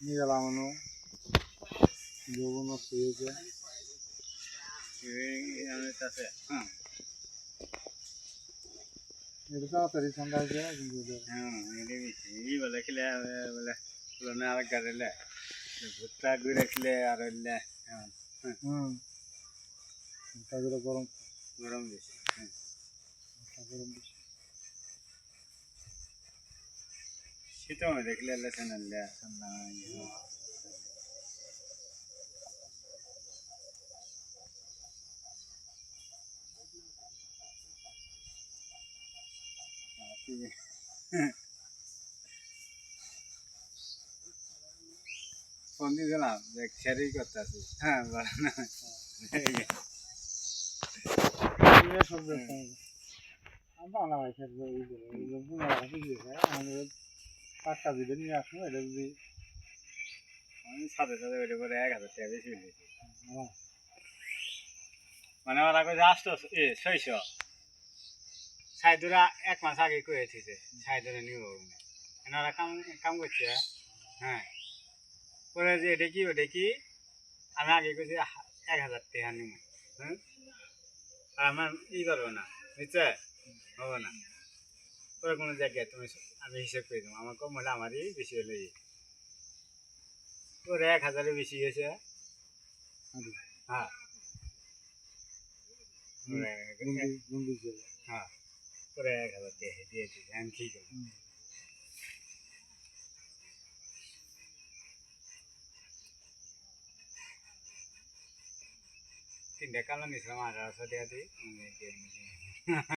নিয়ে গেলাম যৌবন নষ্ট হয়েছে এটা তাড়াতাড়ি ঠান্ডা হয়েছে কিন্তু এই বলে খেলে বলে পুরোনো আর গাড়িলে ভুট্টা ঘুরে খেলে আর হইলে তারপরে গরম গরম বেশি গরম বেশি শীতও দেখলে ঠান্ডা ঠান্ডা ফোন দিয়েছিলাম যে খেয়ারই করতে আছি হ্যাঁ বাংলা ভাষার আমাদের পাক্কা যদি নিয়ে আসবো এটা যদি আমি সাথে সাথে ওইটা করে 1000 টাকা বেশি হয়েছে মানে ওরা কাছে আসতো 600 সাইদুরা 1 মাস আগে করে এসেছে সাইদুরা নিব ওরা কাম করছে হ্যাঁ করে যে এটা কি ওটা কি আমি আগে কইছি 1000 টাকা নিব হ্যাঁ আর আমার করবো না বুঝছে হবে না তোর কোনো জায়গায় তুমি আমি হিসেব করে দেবো আমার কম হলে আমারই বেশি হলে তোর 1000 বেশি গেছে হ্যাঁ হ্যাঁ তোর 1000 দিয়েছি আমি ঠিক আছে 3 টাকা নিয়েছিলাম 1800 টাকা দিয়ে